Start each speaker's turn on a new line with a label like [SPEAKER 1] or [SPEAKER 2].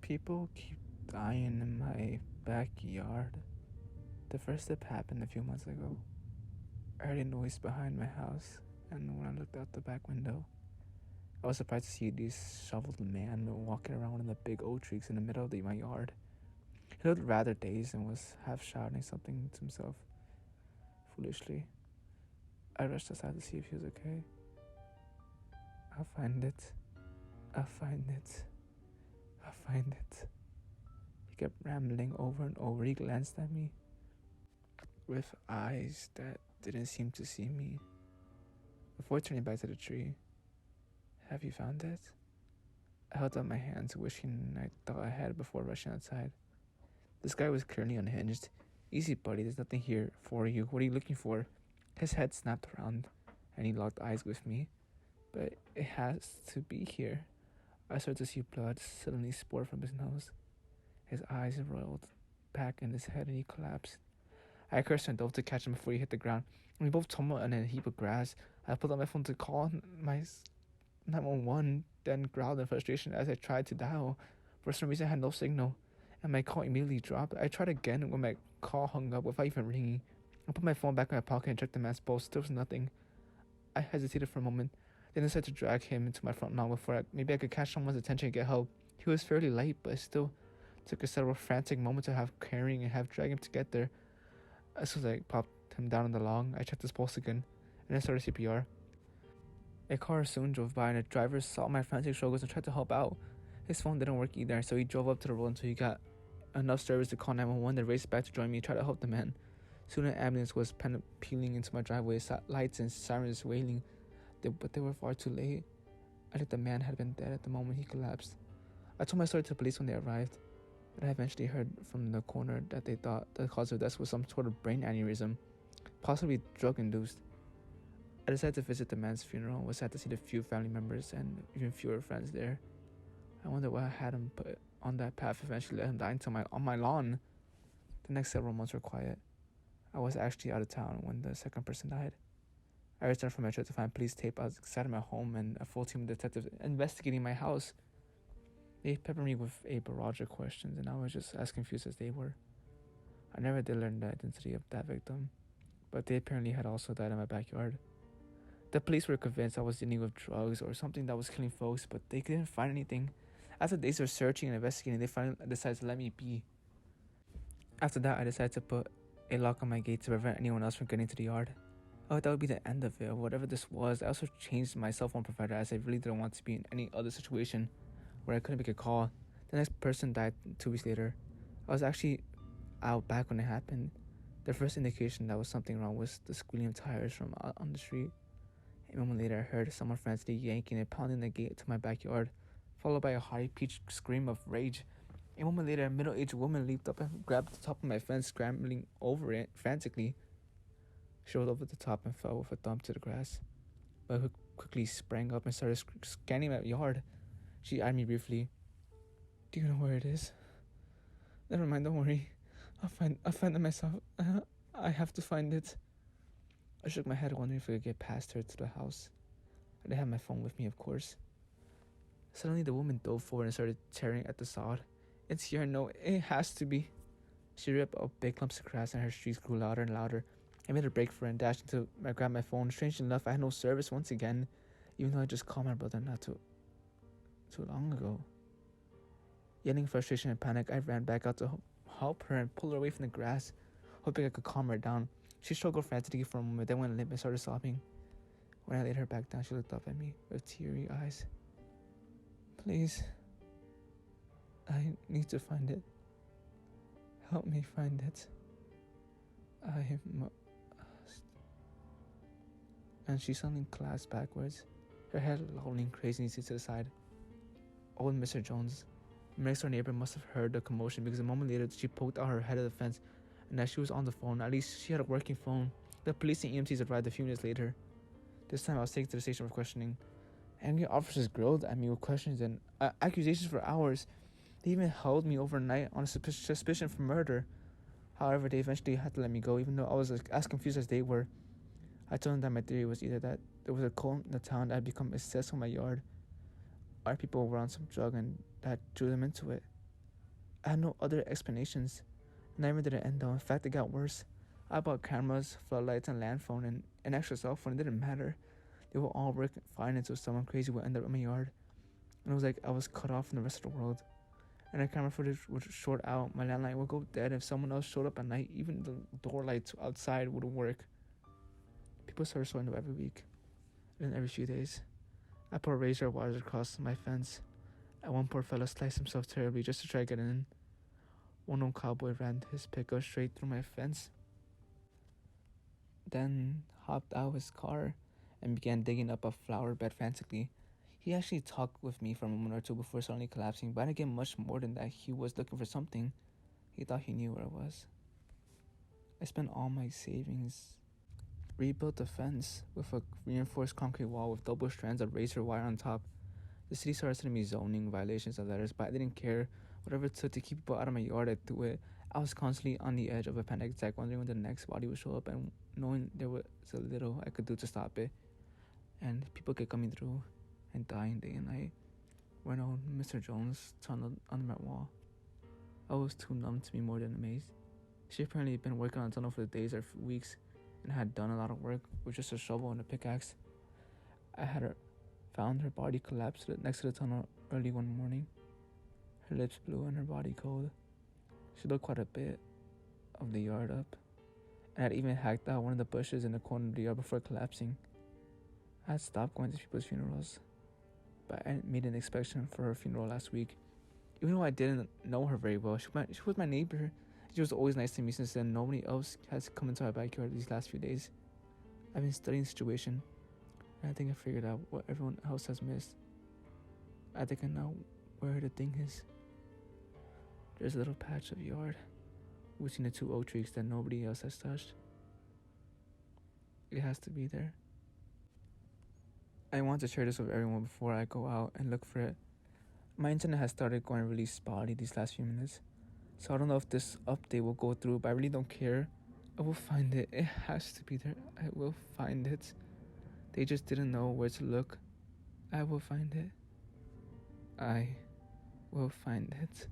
[SPEAKER 1] People keep dying in my backyard. The first step happened a few months ago. I heard a noise behind my house, and when I looked out the back window, I was surprised to see this shoveled man walking around one of the big oak trees in the middle of my yard. He looked rather dazed and was half shouting something to himself, foolishly. I rushed aside to see if he was okay. I'll find it. I'll find it. I'll find it. He kept rambling over and over. He glanced at me with eyes that didn't seem to see me. Before turning back to the tree, have you found it? I held out my hands, wishing I thought I had before rushing outside. This guy was clearly unhinged. Easy, buddy, there's nothing here for you. What are you looking for? His head snapped around, and he locked eyes with me. But it has to be here. I started to see blood suddenly pour from his nose. His eyes rolled back in his head, and he collapsed. I cursed and dove to catch him before he hit the ground. We both tumbled in a heap of grass. I pulled out my phone to call my 911, then growled in frustration as I tried to dial. For some reason, I had no signal, and my call immediately dropped. I tried again when my call hung up without even ringing. I put my phone back in my pocket and checked the man's pulse. There was nothing. I hesitated for a moment, then decided to drag him into my front lawn before maybe I could catch someone's attention and get help. He was fairly light, but it still took a several frantic moments to have carrying and have drag him to get there. As soon as I popped him down on the lawn, I checked his pulse again, and I started CPR. A car soon drove by, and the driver saw my frantic struggles and tried to help out. His phone didn't work either, so he drove up to the road until he got enough service to call 911, then raced back to join me and try to help the man. Soon an ambulance was peeling into my driveway, lights and sirens wailing, but they were far too late. I thought the man had been dead at the moment he collapsed. I told my story to the police when they arrived, and I eventually heard from the coroner that they thought the cause of death was some sort of brain aneurysm, possibly drug-induced. I decided to visit the man's funeral and was sad to see the few family members and even fewer friends there. I wondered what had him put on that path eventually let him die on my lawn. The next several months were quiet. I was actually out of town when the second person died. I returned from my trip to find police tape outside of my home and a full team of detectives investigating my house. They peppered me with a barrage of questions, and I was just as confused as they were. I never did learn the identity of that victim, but they apparently had also died in my backyard. The police were convinced I was dealing with drugs or something that was killing folks, but they didn't find anything. After days of searching and investigating, they finally decided to let me be. After that, I decided to put a lock on my gate to prevent anyone else from getting to the yard. I thought that would be the end of it, or whatever this was. I also changed my cell phone provider as I really didn't want to be in any other situation where I couldn't make a call. The next person died 2 weeks later. I was actually out back when it happened. The first indication that was something wrong was the squealing of tires from out on the street. A moment later, I heard someone frantically yanking and pounding the gate to my backyard, followed by a high-pitched scream of rage. A moment later, a middle-aged woman leaped up and grabbed the top of my fence, scrambling over it frantically. She rolled over the top and fell with a thump to the grass, but quickly sprang up and started scanning my yard. She eyed me briefly. "Do you know where it is?" "Never mind, don't worry. I'll find it myself. I have to find it." I shook my head, wondering if I could get past her to the house. I didn't have my phone with me, of course. Suddenly, the woman dove forward and started tearing at the sod. "It's here, no, it has to be." She ripped up big clumps of grass, and her shrieks grew louder and louder. I made a break for it and dashed to grab my phone. Strangely enough, I had no service once again, even though I just called my brother not too long ago. Yelling frustration and panic, I ran back out to help her and pull her away from the grass, hoping I could calm her down. She struggled frantically for a moment, then went limp and started sobbing. When I laid her back down, she looked up at me with teary eyes. "Please, I need to find it. Help me find it. I must." And she suddenly collapsed backwards, her head lolling crazily to the side. Old Mr. Jones, my next door neighbor, must have heard the commotion because a moment later she poked out her head of the fence, and as she was on the phone, at least she had a working phone. The police and EMTs arrived a few minutes later. This time I was taken to the station for questioning. Angry officers grilled at me with questions and accusations for hours. They even held me overnight on a suspicion for murder. However, they eventually had to let me go, even though I was as confused as they were. I told them that my theory was either that there was a cult in the town that had become obsessed with my yard, or people were on some drug and that drew them into it. I had no other explanations. The nightmare didn't end though. In fact, it got worse. I bought cameras, floodlights, and land phone, and an extra cell phone. It didn't matter. They would all work fine until someone crazy would end up in my yard. And it was like I was cut off from the rest of the world. And the camera footage would short out. My landline would go dead if someone else showed up at night. Even the door lights outside wouldn't work. People started showing up every week, and then every few days. I put razor wires across my fence. At one poor fella sliced himself terribly just to try to get in. One old cowboy ran his pickup straight through my fence, then hopped out of his car and began digging up a flower bed frantically. He actually talked with me for a moment or two before suddenly collapsing, but I didn't get much more than that. He was looking for something. He thought he knew where it was. I spent all my savings, rebuilt the fence with a reinforced concrete wall with double strands of razor wire on top. The city started sending me zoning violations and letters, but I didn't care. Whatever it took to keep people out of my yard, I'd do it. I was constantly on the edge of a panic attack, wondering when the next body would show up, and knowing there was a little I could do to stop it. And people kept coming through and dying day and night. When old Mr. Jones tunneled under my wall, I was too numb to be more than amazed. She apparently had been working on the tunnel for days or weeks and had done a lot of work with just a shovel and a pickaxe. I had found her body collapsed next to the tunnel early one morning. Her lips blue and her body cold. She looked quite a bit of the yard up, and had even hacked out one of the bushes in the corner of the yard before collapsing. I had stopped going to people's funerals, but I made an inspection for her funeral last week. Even though I didn't know her very well, she was my neighbor. She was always nice to me. Since then, nobody else has come into our backyard these last few days. I've been studying the situation, and I think I figured out what everyone else has missed. I think I know where the thing is. There's a little patch of yard between the two oak trees that nobody else has touched. It has to be there. I want to share this with everyone before I go out and look for it. My internet has started going really spotty these last few minutes, so I don't know if this update will go through, but I really don't care. I will find it. It has to be there. I will find it. They just didn't know where to look. I will find it. I will find it.